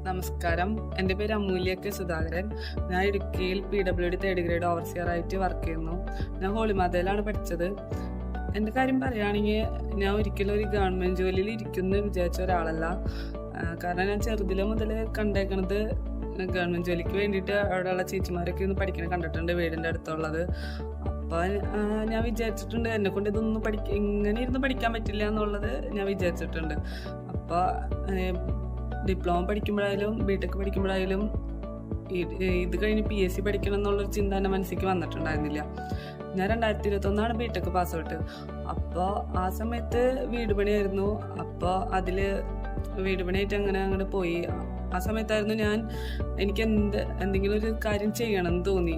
നമസ്കാരം. എൻ്റെ പേര് അമൂല്യ കെ സുധാകരൻ. ഞാൻ ഇടുക്കിയിൽ PWD തേർഡ് ഗ്രേഡ് ഓവർസിയർ ആയിട്ട് വർക്ക് ചെയ്യുന്നു. ഞാൻ ഹോളിമാതയിലാണ് പഠിച്ചത്. എൻ്റെ കാര്യം പറയുകയാണെങ്കിൽ ഞാൻ ഒരിക്കലും ഒരു ഗവൺമെൻറ് ജോലിയിൽ ഇരിക്കുമെന്ന് വിചാരിച്ച ഒരാളല്ല. കാരണം ഞാൻ ചെറുതിലെ മുതൽ കണ്ടേക്കണത് ഗവൺമെൻറ് ജോലിക്ക് വേണ്ടിയിട്ട് അവിടെയുള്ള ചേച്ചിമാരൊക്കെ ഒന്ന് പഠിക്കണം കണ്ടിട്ടുണ്ട് വീടിൻ്റെ അടുത്തുള്ളത്. അപ്പോൾ ഞാൻ വിചാരിച്ചിട്ടുണ്ട് എന്നെക്കൊണ്ട് ഇതൊന്നും ഇങ്ങനെ ഇരുന്ന് പഠിക്കാൻ പറ്റില്ല എന്നുള്ളത് ഞാൻ വിചാരിച്ചിട്ടുണ്ട്. അപ്പോൾ ഡിപ്ലോമ പഠിക്കുമ്പോഴായാലും BTech പഠിക്കുമ്പോഴായാലും ഇത് കഴിഞ്ഞ് PSC പഠിക്കണം എന്നുള്ളൊരു ചിന്ത എൻ്റെ മനസ്സിലേക്ക് വന്നിട്ടുണ്ടായിരുന്നില്ല. ഞാൻ 2021 BTech പാസ് ഔട്ട്. അപ്പോൾ ആ സമയത്ത് വീട് പണിയായിരുന്നു. അപ്പോൾ അതിൽ വീട് പണിയായിട്ട് അങ്ങനെ അങ്ങോട്ട് പോയി. ആ സമയത്തായിരുന്നു എനിക്ക് എന്തെങ്കിലും ഒരു കാര്യം ചെയ്യണം എന്ന് തോന്നി.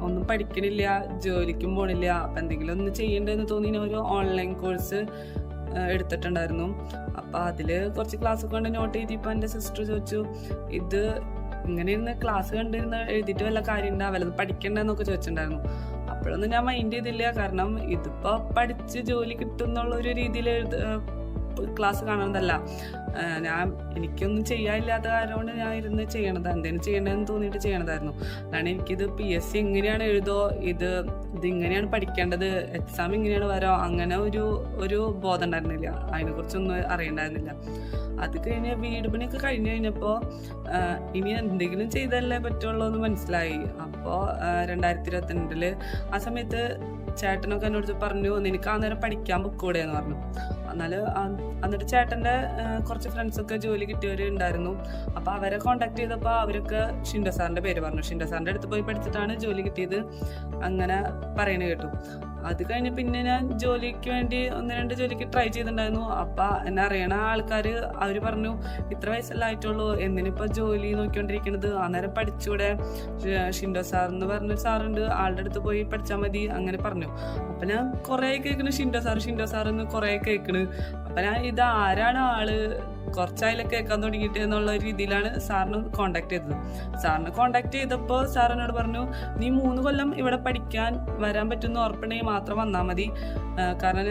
ഒന്നും പഠിക്കണില്ല, ജോലിക്കും പോണില്ല, അപ്പം എന്തെങ്കിലും ഒന്ന് ചെയ്യണ്ടെന്ന് തോന്നി ഞാൻ ഒരു ഓൺലൈൻ കോഴ്സ് എടുത്തിട്ടുണ്ടായിരുന്നു. അപ്പം അതിൽ കുറച്ച് ക്ലാസ് കൊണ്ട് നോട്ട് ചെയ്തിപ്പോൾ എൻ്റെ സിസ്റ്റർ ചോദിച്ചു, ഇത് ഇങ്ങനെ ഇരുന്ന് ക്ലാസ് കണ്ടിരുന്ന് എഴുതിയിട്ട് വല്ല കാര്യം ഉണ്ടാവില്ല, അത് പഠിക്കണ്ടെന്നൊക്കെ ചോദിച്ചിട്ടുണ്ടായിരുന്നു. അപ്പോഴൊന്നും ഞാൻ മൈൻഡ് ചെയ്തില്ല. കാരണം ഇതിപ്പോൾ പഠിച്ച് ജോലി കിട്ടും എന്നുള്ളൊരു രീതിയിൽ ക്ലാസ് കാണുന്നതല്ല. എനിക്കൊന്നും ചെയ്യാനില്ലാത്ത കാരണം കൊണ്ട് ഞാൻ ഇരുന്ന് ചെയ്യണത്, എന്തെങ്കിലും ചെയ്യണമെന്ന് തോന്നിയിട്ട് ചെയ്യണതായിരുന്നു. അതാണ് എനിക്കിത് PSC എങ്ങനെയാണ് എഴുതോ, ഇതിങ്ങനെയാണ് പഠിക്കേണ്ടത്, എക്സാം ഇങ്ങനെയാണ് വരോ, അങ്ങനെ ഒരു ബോധം ഉണ്ടായിരുന്നില്ല. അതിനെക്കുറിച്ചൊന്നും അറിയണ്ടായിരുന്നില്ല. അത് കഴിഞ്ഞ് വീട് പണിയൊക്കെ കഴിഞ്ഞ് കഴിഞ്ഞപ്പോൾ ഇനി എന്തെങ്കിലും ചെയ്തല്ലേ പറ്റുള്ളൂ എന്ന് മനസ്സിലായി. അപ്പോൾ 2022 ആ സമയത്ത് ചേട്ടനൊക്കെ എന്നോട് പറഞ്ഞു, നിനക്ക് ആ നേരം പഠിക്കാൻ പൊക്കൂടെ എന്ന് പറഞ്ഞു. എന്നിട്ട് ചേട്ടൻ്റെ കുറച്ച് ഫ്രണ്ട്സൊക്കെ ജോലി കിട്ടിയവരുണ്ടായിരുന്നു. അപ്പോൾ അവരെ കോണ്ടാക്ട് ചെയ്തപ്പോൾ അവരൊക്കെ ഷിൻഡോ സാറിൻ്റെ പേര് പറഞ്ഞു. ഷിൻഡോ സാറിൻ്റെ അടുത്ത് പോയി പഠിച്ചിട്ടാണ് ജോലി കിട്ടിയത്, അങ്ങനെ പറയണ കേട്ടു. അത് കഴിഞ്ഞ് പിന്നെ ഞാൻ ജോലിക്ക് വേണ്ടി 1-2 ജോലിക്ക് ട്രൈ ചെയ്തിട്ടുണ്ടായിരുന്നു. അപ്പം എന്നെ അറിയണ ആൾക്കാർ അവർ പറഞ്ഞു, ഇത്ര വയസ്സെല്ലാം ആയിട്ടുള്ളൂ, എന്തിനിപ്പോൾ ജോലി നോക്കിക്കൊണ്ടിരിക്കുന്നത്, അന്നേരം പഠിച്ചൂടെ, ഷിൻഡോ സാർ എന്ന് പറഞ്ഞൊരു സാറുണ്ട്, ആളുടെ അടുത്ത് പോയി പഠിച്ചാൽ മതി, അങ്ങനെ പറഞ്ഞു. അപ്പം ഞാൻ കുറേ കേൾക്കണ് ഷിൻഡോ സാർ എന്ന് കുറേ കേൾക്കണ്. അപ്പം ഞാൻ ഇത് ആരാണ് ആള്, കുറച്ചായാലും കേൾക്കാൻ തുടങ്ങിയിട്ട് എന്നുള്ള രീതിയിലാണ് സാറിന് കോണ്ടാക്ട് ചെയ്തത്. സാറിനെ കോണ്ടാക്ട് ചെയ്തപ്പോൾ സാർ എന്നോട് പറഞ്ഞു, നീ 3 കൊല്ലം ഇവിടെ പഠിക്കാൻ വരാൻ പറ്റുന്ന ഉറപ്പുണ്ടെങ്കിൽ മാത്രം വന്നാൽ മതി. കാരണം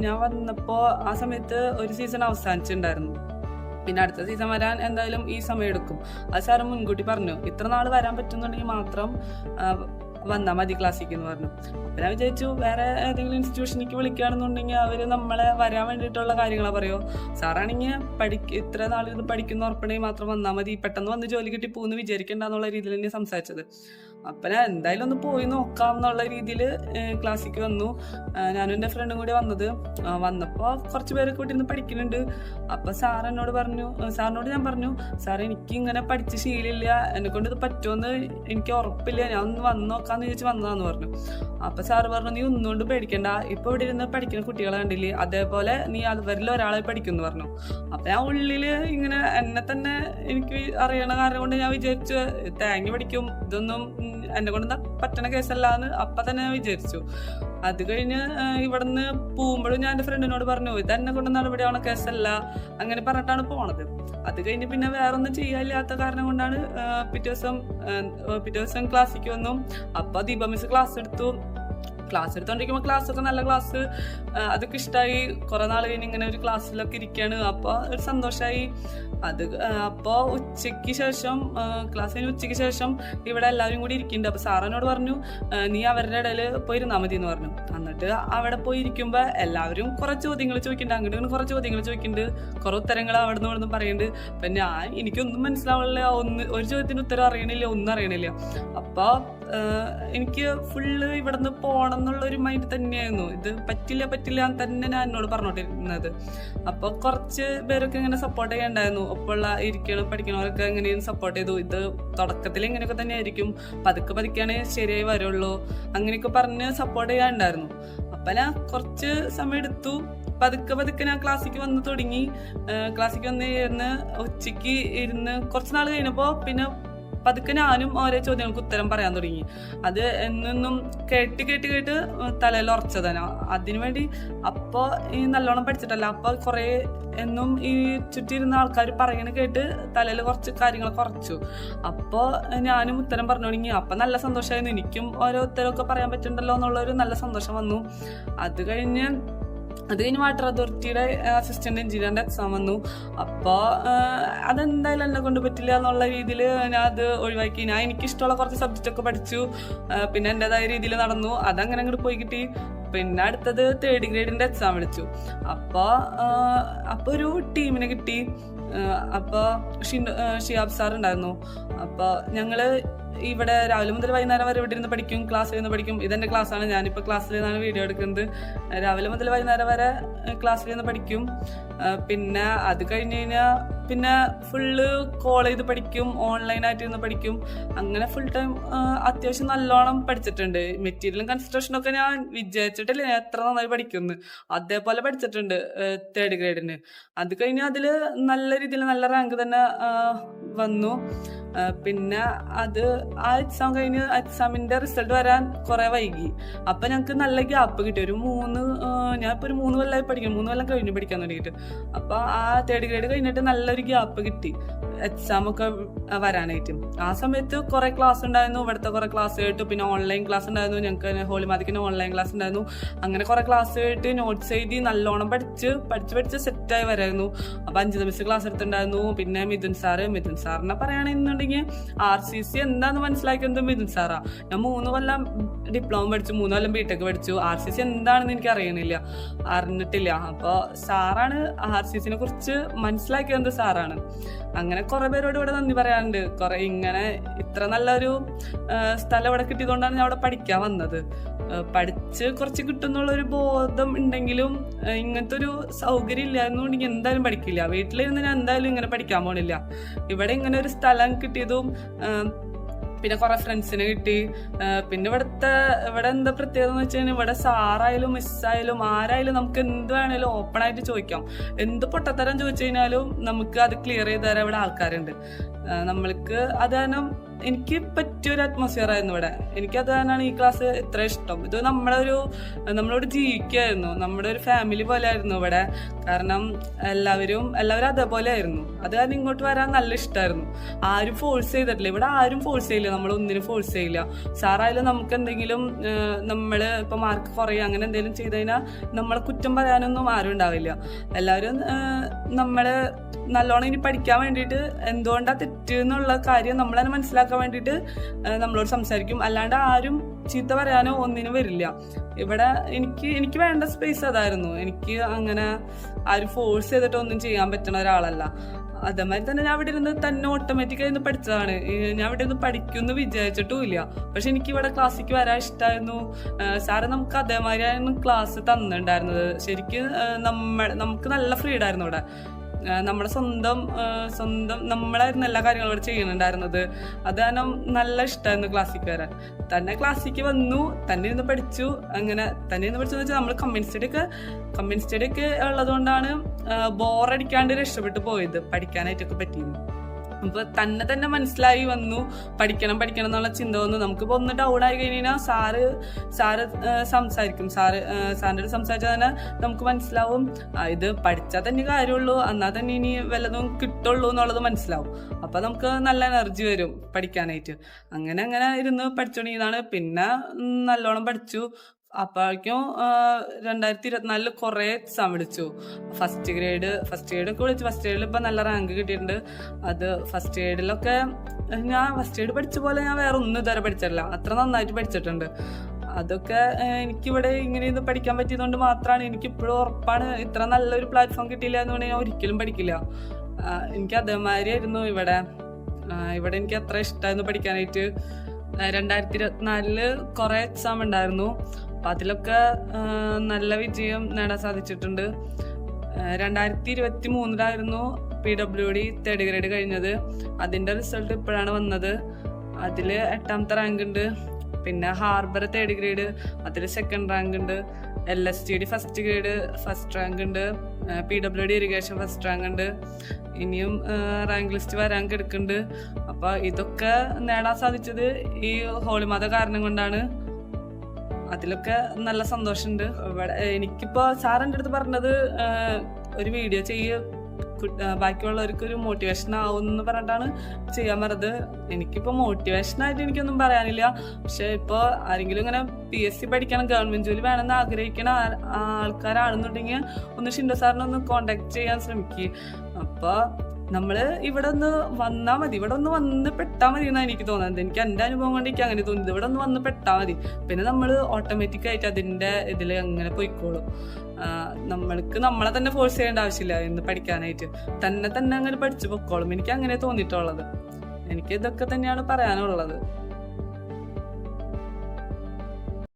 ഞാൻ വന്നപ്പോൾ ആ സമയത്ത് ഒരു സീസൺ അവസാനിച്ചിട്ടുണ്ടായിരുന്നു. പിന്നെ അടുത്ത സീസൺ വരാൻ എന്തായാലും ഈ സമയം എടുക്കും. അത് സാറ് മുൻകൂട്ടി പറഞ്ഞു, ഇത്ര നാൾ വരാൻ പറ്റുന്നുണ്ടെങ്കിൽ മാത്രം വന്നാൽ മതി ക്ലാസ്സിക്ക് എന്ന് പറഞ്ഞു. അപ്പം ഞാൻ വിചാരിച്ചു വേറെ ഏതെങ്കിലും ഇൻസ്റ്റിറ്റ്യൂഷനിലേക്ക് വിളിക്കുകയാണെന്നുണ്ടെങ്കിൽ അവർ നമ്മളെ വരാൻ വേണ്ടിയിട്ടുള്ള കാര്യങ്ങളാണ് പറയുമോ. സാറാണെങ്കിൽ ഇത്ര നാളിത് പഠിക്കുന്ന ഉറപ്പുണ്ടെങ്കിൽ മാത്രം വന്നാൽ മതി, പെട്ടെന്ന് വന്ന് ജോലി കിട്ടി പോകുന്നു വിചാരിക്കേണ്ട എന്നുള്ള രീതിയിൽ തന്നെ സംസാരിച്ചത്. അപ്പം ഞാൻ എന്തായാലും ഒന്ന് പോയി നോക്കാം എന്നുള്ള രീതിയിൽ ക്ലാസ്സിക്ക് വന്നു. ഞാനും എൻ്റെ ഫ്രണ്ടും കൂടി വന്നപ്പോൾ കുറച്ച് പേരൊക്കെ കൂട്ടിയിരുന്ന് പഠിക്കുന്നുണ്ട്. അപ്പം സാറിനോട് ഞാൻ പറഞ്ഞു, സാർ എനിക്ക് ഇങ്ങനെ പഠിച്ച് ശീലമില്ല, എന്നെക്കൊണ്ട് ഇത് പറ്റുമെന്ന് എനിക്ക് ഉറപ്പില്ല, ഞാൻ ഒന്ന് വന്ന് നോക്കാമെന്ന് ചോദിച്ച് വന്നതാന്ന് പറഞ്ഞു. അപ്പം സാറ് പറഞ്ഞു, നീ ഒന്നുകൊണ്ട് പേടിക്കണ്ട, ഇപ്പോൾ ഇവിടെ ഇരുന്ന് പഠിക്കുന്ന കുട്ടികളെ കണ്ടില്ലേ, അതേപോലെ നീ അവരിൽ ഒരാളെ പഠിക്കുമെന്ന് പറഞ്ഞു. അപ്പം ഞാൻ ഉള്ളിൽ ഇങ്ങനെ എന്നെ തന്നെ എനിക്ക് അറിയണ കാരണം കൊണ്ട് ഞാൻ വിചാരിച്ചു, തേങ്ങ പഠിക്കും, ഇതൊന്നും എന്നെ കൊണ്ട് പറ്റണ കേസല്ല എന്ന് അപ്പം തന്നെ ഞാൻ വിചാരിച്ചു. അത് കഴിഞ്ഞ് ഇവിടുന്ന് പോകുമ്പോഴും ഞാൻ എൻ്റെ ഫ്രണ്ടിനോട് പറഞ്ഞു, ഇത് എന്നെ കൊണ്ട് നടപടിയാവണ കേസല്ല, അങ്ങനെ പറഞ്ഞിട്ടാണ് പോണത്. അത് കഴിഞ്ഞ് പിന്നെ വേറൊന്നും ചെയ്യാനില്ലാത്ത കാരണം കൊണ്ടാണ് പിറ്റേ ദിവസം ക്ലാസ്സിക്ക് വന്നു. അപ്പോൾ ദീപ മിസ് ക്ലാസ് എടുത്തോണ്ടിരിക്കുമ്പോൾ ക്ലാസ്സൊക്കെ നല്ല ക്ലാസ്, അതൊക്കെ ഇഷ്ടമായി. കുറേ നാൾ കഴിഞ്ഞ് ഇങ്ങനെ ഒരു ക്ലാസ്സിലൊക്കെ ഇരിക്കുകയാണ്. അപ്പോൾ ഒരു സന്തോഷമായി. അപ്പോൾ ഉച്ചയ്ക്ക് ശേഷം ഇവിടെ എല്ലാവരും കൂടി ഇരിക്കുന്നുണ്ട്. അപ്പോൾ സാറിനോട് പറഞ്ഞു, നീ അവരുടെ ഇടയിൽ പോയിരുന്നാൽ മതി എന്ന് പറഞ്ഞു. എന്നിട്ട് അവിടെ പോയി ഇരിക്കുമ്പോൾ എല്ലാവരും കുറേ ചോദ്യങ്ങൾ ചോദിക്കുന്നുണ്ട്, അങ്ങോട്ട് കുറേ ചോദ്യങ്ങൾ ചോദിക്കുന്നുണ്ട്, കുറേ ഉത്തരങ്ങൾ അവിടെ നിന്ന് പറയുന്നുണ്ട്. അപ്പം എനിക്കൊന്നും മനസ്സിലാവില്ല, ഒരു ചോദ്യത്തിന് ഉത്തരം അറിയണില്ല, ഒന്നും അറിയണില്ല. അപ്പോൾ എനിക്ക് ഫുള്ള് ഇവിടെ നിന്ന് പോകണം എന്നുള്ളൊരു മൈൻഡ് തന്നെയായിരുന്നു. ഇത് പറ്റില്ല എന്ന് തന്നെ ഞാൻ എന്നോട് പറഞ്ഞോണ്ടിരുന്നത്. അപ്പോൾ കുറച്ച് പേരൊക്കെ ഇങ്ങനെ സപ്പോർട്ട് ചെയ്യാണ്ടായിരുന്നു. ഒപ്പമുള്ള പഠിക്കണവരൊക്കെ എങ്ങനെയും സപ്പോർട്ട് ചെയ്തു. ഇത് തുടക്കത്തിൽ ഇങ്ങനെയൊക്കെ തന്നെ ആയിരിക്കും, പതുക്കെയാണ് ശരിയായി വരുള്ളൂ, അങ്ങനെയൊക്കെ പറഞ്ഞ് സപ്പോർട്ട് ചെയ്യാനുണ്ടായിരുന്നു. അപ്പം ഞാൻ കുറച്ച് സമയം എടുത്തു. പതുക്കെ ഞാൻ ക്ലാസ്സിക്ക് വന്ന് തുടങ്ങി. ക്ലാസ്സിക്ക് വന്ന് ഉച്ചയ്ക്ക് ഇരുന്ന് കുറച്ച് നാൾ കഴിഞ്ഞപ്പോൾ പിന്നെ പതുക്കെ ഞാനും ഓരോ ചോദ്യങ്ങൾക്ക് ഉത്തരം പറയാൻ തുടങ്ങി. അത് എന്നും കേട്ട് തലയിൽ ഉറച്ചതാണ്. അതിനുവേണ്ടി അപ്പോൾ ഈ നല്ലോണം പഠിച്ചിട്ടല്ല, അപ്പോൾ കുറേ എന്നും ഈ ചുറ്റിയിരുന്ന ആൾക്കാർ പറയണ കേട്ട് തലയിൽ കുറച്ച് കാര്യങ്ങൾ കുറച്ചു. അപ്പോൾ ഞാനും ഉത്തരം പറഞ്ഞു തുടങ്ങി. അപ്പം നല്ല സന്തോഷമായിരുന്നു. എനിക്കും ഓരോ ഉത്തരമൊക്കെ പറയാൻ പറ്റുന്നുണ്ടല്ലോ എന്നുള്ളൊരു നല്ല സന്തോഷം വന്നു. അത് കഴിഞ്ഞ് അത് കഴിഞ്ഞ് വാട്ടർ അതോറിറ്റിയുടെ അസിസ്റ്റന്റ് എഞ്ചിനീയറിന്റെ എക്സാം വന്നു. അപ്പോൾ അതെന്തായാലും എന്നെ കൊണ്ട് പറ്റില്ല എന്നുള്ള രീതിയിൽ ഞാൻ അത് ഒഴിവാക്കി. ഞാൻ എനിക്കിഷ്ടമുള്ള കുറച്ച് സബ്ജക്റ്റ് ഒക്കെ പഠിച്ചു, പിന്നെ എൻ്റെതായ രീതിയിൽ നടന്നു. അതങ്ങനെ അങ്ങോട്ട് പോയി കിട്ടി. പിന്നെ അടുത്തത് 3rd ഗ്രേഡിന്റെ എക്സാം വിളിച്ചു. അപ്പോൾ ഒരു ടീമിനെ കിട്ടി. അപ്പോൾ ഷിയാബ് സാർ ഉണ്ടായിരുന്നു. അപ്പോൾ ഞങ്ങള് ഇവിടെ രാവിലെ മുതൽ വൈകുന്നേരം വരെ ഇവിടെ ഇരുന്ന് പഠിക്കും, ക്ലാസ്സിൽ നിന്ന് പഠിക്കും. ഇതെന്റെ ക്ലാസ്സാണ്, ഞാനിപ്പോൾ ക്ലാസ്സിൽ നിന്നാണ് വീഡിയോ എടുക്കുന്നത്. രാവിലെ മുതൽ വൈകുന്നേരം വരെ ക്ലാസ്സിൽ നിന്ന് പഠിക്കും. പിന്നെ അത് കഴിഞ്ഞ് കഴിഞ്ഞാൽ പിന്നെ ഫുള്ള് കോൾ ചെയ്ത് പഠിക്കും, ഓൺലൈനായിട്ട് ഇരുന്ന് പഠിക്കും. അങ്ങനെ ഫുൾ ടൈം അത്യാവശ്യം നല്ലോണം പഠിച്ചിട്ടുണ്ട്. മെറ്റീരിയലും കൺസ്ട്രക്ഷനൊക്കെ ഞാൻ വിചാരിച്ചിട്ടില്ല ഞാൻ എത്ര നന്നായി പഠിക്കുന്നു. അതേപോലെ പഠിച്ചിട്ടുണ്ട് 3rd ഗ്രേഡിന്. അത് കഴിഞ്ഞ് അതിൽ നല്ല രീതിയിൽ നല്ല റാങ്ക് തന്നെ വന്നു. പിന്നെ ആ എക്സാം കഴിഞ്ഞ് എക്സാമിന്റെ റിസൾട്ട് വരാൻ കുറെ വൈകി. അപ്പൊ ഞങ്ങൾക്ക് നല്ല ഗ്യാപ്പ് കിട്ടി. ഞാനിപ്പോ ഒരു 3 കൊല്ലമായി പഠിക്കും, 3 കൊല്ലം കഴിഞ്ഞു പഠിക്കാൻ തുടങ്ങിയിട്ട്. അപ്പൊ ആ 3rd ഗ്രേഡ് കഴിഞ്ഞിട്ട് നല്ലൊരു ഗ്യാപ്പ് കിട്ടി എക്സാം ഒക്കെ വരാനായിട്ട്. ആ സമയത്ത് കുറെ ക്ലാസ് ഉണ്ടായിരുന്നു, ഇവിടുത്തെ കുറെ ക്ലാസ് കേട്ടു. പിന്നെ ഓൺലൈൻ ക്ലാസ് ഉണ്ടായിരുന്നു, ഞങ്ങൾക്ക് ഹോളിമാതിക്കിന് ഓൺലൈൻ ക്ലാസ് ഉണ്ടായിരുന്നു. അങ്ങനെ കുറെ ക്ലാസ് കേട്ട് നോട്ട്സ് എഴുതി നല്ലോണം പഠിച്ച് സെറ്റായി വരായിരുന്നു. അപ്പൊ അഞ്ജിത മിസ് ക്ലാസ് എടുത്തിട്ടുണ്ടായിരുന്നു. പിന്നെ മിഥുൻ സാറിനെ പറയുകയാണെന്നുണ്ടെങ്കിൽ RCC എന്താന്ന് മനസ്സിലാക്കിയത് മിഥുൻ സാറാ. ഞാൻ 3 കൊല്ലം ഡിപ്ലോമ പഠിച്ചു, 3 കൊല്ലം ബിടെക് പഠിച്ചു. RCC എന്താണെന്ന് എനിക്ക് അറിഞ്ഞിട്ടില്ല. അപ്പൊ സാറാണ് RCCനെ കുറിച്ച് മനസ്സിലാക്കിയത് സാറാണ്. അങ്ങനെ കുറെ പേരോട് ഇവിടെ നന്ദി പറയാറുണ്ട്. കുറെ ഇങ്ങനെ ഇത്ര നല്ലൊരു സ്ഥലം ഇവിടെ കിട്ടിയതുകൊണ്ടാണ് ഞാൻ അവിടെ പഠിക്കാൻ വന്നത്. പഠിച്ച് കുറച്ച് കിട്ടുന്നുള്ളൊരു ബോധം ഉണ്ടെങ്കിലും ഇങ്ങനത്തെ ഒരു സൗകര്യം ഇല്ലായിരുന്നുണ്ടെങ്കിൽ എന്തായാലും പഠിക്കില്ല. വീട്ടിലിരുന്ന് ഞാൻ എന്തായാലും ഇങ്ങനെ പഠിക്കാൻ പോണില്ല. ഇവിടെ ഇങ്ങനെ ഒരു സ്ഥലം കിട്ടിയതും പിന്നെ കുറെ ഫ്രണ്ട്സിനെ കിട്ടി. പിന്നെ ഇവിടെ എന്താ പ്രത്യേകത എന്ന് വെച്ച് കഴിഞ്ഞാൽ ഇവിടെ സാറായാലും മിസ്സായാലും ആരായാലും നമുക്ക് എന്ത് വേണേലും ഓപ്പൺ ആയിട്ട് ചോദിക്കാം. എന്ത് പൊട്ടത്തരം ചോദിച്ചു കഴിഞ്ഞാലും നമുക്ക് അത് ക്ലിയർ ചെയ്ത് തരാൻ ഇവിടെ ആൾക്കാരുണ്ട്. നമ്മൾക്ക് അത് കാരണം എനിക്ക് പറ്റിയൊരു അറ്റ്മോസ്ഫിയർ ആയിരുന്നു ഇവിടെ. എനിക്കത് കാരണമാണ് ഈ ക്ലാസ് ഇത്ര ഇഷ്ടം. ഇത് നമ്മളോട് ജീവിക്കായിരുന്നു, നമ്മുടെ ഒരു ഫാമിലി പോലെ ആയിരുന്നു ഇവിടെ. കാരണം എല്ലാവരും അതേപോലെ ആയിരുന്നു. അത് കാരണം ഇങ്ങോട്ട് വരാൻ നല്ല ഇഷ്ടമായിരുന്നു. ആരും ഫോഴ്സ് ചെയ്തിട്ടില്ല ഇവിടെ, ആരും ഫോഴ്സ് ചെയ്യില്ല, നമ്മളൊന്നിനും ഫോഴ്സ് ചെയ്യില്ല. സാറായാലും നമുക്ക് എന്തെങ്കിലും നമ്മള് ഇപ്പൊ മാർക്ക് കുറയുക അങ്ങനെ എന്തെങ്കിലും ചെയ്ത് കഴിഞ്ഞാൽ നമ്മളെ കുറ്റം പറയാനൊന്നും ആരും ഉണ്ടാവില്ല. എല്ലാവരും നമ്മള് നല്ലോണം ഇനി പഠിക്കാൻ വേണ്ടിയിട്ട് എന്തുകൊണ്ടാ തെറ്റ് എന്നുള്ള കാര്യം നമ്മൾ തന്നെ മനസ്സിലാക്കാൻ വേണ്ടിയിട്ട് നമ്മളോട് സംസാരിക്കും. അല്ലാണ്ട് ആരും ചീത്ത പറയാനോ ഒന്നിനും വരില്ല. ഇവിടെ എനിക്ക് വേണ്ട സ്പേസ് അതായിരുന്നു. എനിക്ക് അങ്ങനെ ആരും ഫോഴ്സ് ചെയ്തിട്ട് ഒന്നും ചെയ്യാൻ പറ്റുന്ന ഒരാളല്ല. അതേമാതിരി തന്നെ ഞാൻ ഇവിടെ ഇരുന്ന് തന്നെ ഓട്ടോമാറ്റിക്കായി പഠിച്ചതാണ്. ഞാൻ ഇവിടെ ഇരുന്ന് പഠിക്കുമെന്ന് വിചാരിച്ചിട്ടും ഇല്ല. പക്ഷെ എനിക്ക് ഇവിടെ ക്ലാസ്സിക്ക് വരാൻ ഇഷ്ടമായിരുന്നു. സാറ് നമുക്ക് അതേമാതിരിയായിരുന്നു ക്ലാസ് തന്നിട്ടുണ്ടായിരുന്നത്. ശരിക്കും നമുക്ക് നല്ല ഫ്രീഡം ആയിരുന്നു ഇവിടെ. നമ്മുടെ സ്വന്തം നമ്മളായിരുന്നു എല്ലാ കാര്യങ്ങളും ഇവിടെ ചെയ്യുന്നുണ്ടായിരുന്നത്. അത് കാരണം നല്ല ഇഷ്ടമായിരുന്നു ക്ലാസ്സിക്ക് വരാൻ. തന്നെ ക്ലാസ്സിക്ക് വന്നു, തന്നെ ഇരുന്ന് പഠിച്ചു. അങ്ങനെ തന്നെ ഇരുന്ന് പഠിച്ചെന്ന് വെച്ചാൽ നമ്മൾ കമ്മ്യൂൺ സ്റ്റഡി ഒക്കെ ഉള്ളതുകൊണ്ടാണ് ബോറടിക്കാണ്ട് രക്ഷപ്പെട്ടു പോയത്, പഠിക്കാനായിട്ടൊക്കെ പറ്റിയിരുന്നു. അപ്പൊ തന്നെ മനസ്സിലായി വന്നു പഠിക്കണം എന്നുള്ള ചിന്ത വന്നു. നമുക്കിപ്പോ ഒന്ന് ഡൗൺ ആയി കഴിഞ്ഞാൽ സാറ് സംസാരിക്കും. സാറിൻ്റെ സംസാരിച്ചാൽ തന്നെ നമുക്ക് മനസ്സിലാവും ഇത് പഠിച്ചാൽ തന്നെ കാര്യമുള്ളൂ, എന്നാൽ തന്നെ ഇനി വല്ലതും കിട്ടുള്ളൂ എന്നുള്ളത് മനസ്സിലാവും. അപ്പൊ നമുക്ക് നല്ല എനർജി വരും പഠിക്കാനായിട്ട്. അങ്ങനെ ഇരുന്ന് പഠിച്ചു തുടങ്ങിയതാണ്. പിന്നെ നല്ലോണം പഠിച്ചു. അപ്പോഴേക്കും 2024 കുറെ എക്സാം വിളിച്ചു. ഫസ്റ്റ് ഗ്രേഡ് ഒക്കെ വിളിച്ചു. ഫസ്റ്റ് ഗ്രേഡിൽ ഇപ്പൊ നല്ല റാങ്ക് കിട്ടിയിട്ടുണ്ട്. അത് ഫസ്റ്റ് ഗ്രേഡിലൊക്കെ ഞാൻ ഫസ്റ്റ് ഗ്രേഡ് പഠിച്ച പോലെ ഞാൻ വേറെ ഒന്നും ഇതുവരെ പഠിച്ചിട്ടില്ല. അത്ര നന്നായിട്ട് പഠിച്ചിട്ടുണ്ട്. അതൊക്കെ എനിക്കിവിടെ ഇങ്ങനെ പഠിക്കാൻ പറ്റിയതുകൊണ്ട് മാത്രമാണ്. എനിക്കിപ്പോഴും ഉറപ്പാണ് ഇത്ര നല്ലൊരു പ്ലാറ്റ്ഫോം കിട്ടിയില്ല എന്നുകൊണ്ട് ഞാൻ ഒരിക്കലും പഠിക്കില്ല. എനിക്ക് അതേമാതിരി ആയിരുന്നു ഇവിടെ എനിക്ക് അത്ര ഇഷ്ടമായിരുന്നു പഠിക്കാനായിട്ട്. 2024 കുറെ എക്സാം ഉണ്ടായിരുന്നു. അപ്പൊ അതിലൊക്കെ നല്ല വിജയം നേടാൻ സാധിച്ചിട്ടുണ്ട്. 2023 PWD 3rd ഗ്രേഡ് കഴിഞ്ഞത്. അതിന്റെ റിസൾട്ട് ഇപ്പോഴാണ് വന്നത്. അതില് 8ാമത്തെ റാങ്ക് ഉണ്ട്. പിന്നെ ഹാർബർ 3rd ഗ്രേഡ്, അതിൽ 2nd റാങ്ക് ഉണ്ട്. LSTD first grade first rank ഉണ്ട്. PWD ഇറിഗേഷൻ ഫസ്റ്റ് റാങ്ക് ഉണ്ട്. ഇനിയും റാങ്ക് ലിസ്റ്റ് വരാൻ കിടക്കുന്നുണ്ട്. അപ്പൊ ഇതൊക്കെ നേടാൻ സാധിച്ചത് ഈ ഹോളിമാത കാരണം കൊണ്ടാണ്. അതിലൊക്കെ നല്ല സന്തോഷമുണ്ട്. ഇവിടെ എനിക്കിപ്പോ സാറിൻ്റെ അടുത്ത് പറഞ്ഞത് ഒരു വീഡിയോ ബാക്കിയുള്ളവർക്ക് ഒരു മോട്ടിവേഷൻ ആവും എന്ന് പറഞ്ഞിട്ടാണ് ചെയ്യാൻ പറഞ്ഞത്. എനിക്കിപ്പോൾ മോട്ടിവേഷനായിട്ട് എനിക്കൊന്നും പറയാനില്ല. പക്ഷെ ഇപ്പോൾ ആരെങ്കിലും ഇങ്ങനെ PSC പഠിക്കണം, ഗവൺമെന്റ് ജോലി വേണമെന്ന് ആഗ്രഹിക്കുന്ന ആൾക്കാരാണെന്നുണ്ടെങ്കിൽ ഒന്ന് ഷിൻഡോ സാറിനെ ഒന്ന് കോണ്ടാക്ട് ചെയ്യാൻ ശ്രമിക്കുക. അപ്പോൾ നമ്മള് ഇവിടെ ഒന്ന് വന്നാൽ മതി, ഇവിടെ ഒന്ന് വന്ന് പെട്ടാൽ മതി എന്നാണ് എനിക്ക് തോന്നുന്നത്. എനിക്ക് എൻ്റെ അനുഭവം കൊണ്ട് എനിക്ക് അങ്ങനെ തോന്നിയത്. ഇവിടെ ഒന്ന് വന്ന് പെട്ടാൽ മതി, പിന്നെ നമ്മൾ ഓട്ടോമാറ്റിക്കായിട്ട് അതിൻ്റെ ഇതിൽ അങ്ങനെ പോയിക്കോളും. നമ്മൾക്ക് നമ്മളെ തന്നെ ഫോഴ്സ് ചെയ്യേണ്ട ആവശ്യമില്ല എന്ന് പഠിക്കാനായിട്ട്. തന്നെ അങ്ങനെ പഠിച്ചു പൊക്കോളും. എനിക്ക് അങ്ങനെ തോന്നിയിട്ടുള്ളത്. എനിക്ക് ഇതൊക്കെ തന്നെയാണ് പറയാനുള്ളത്.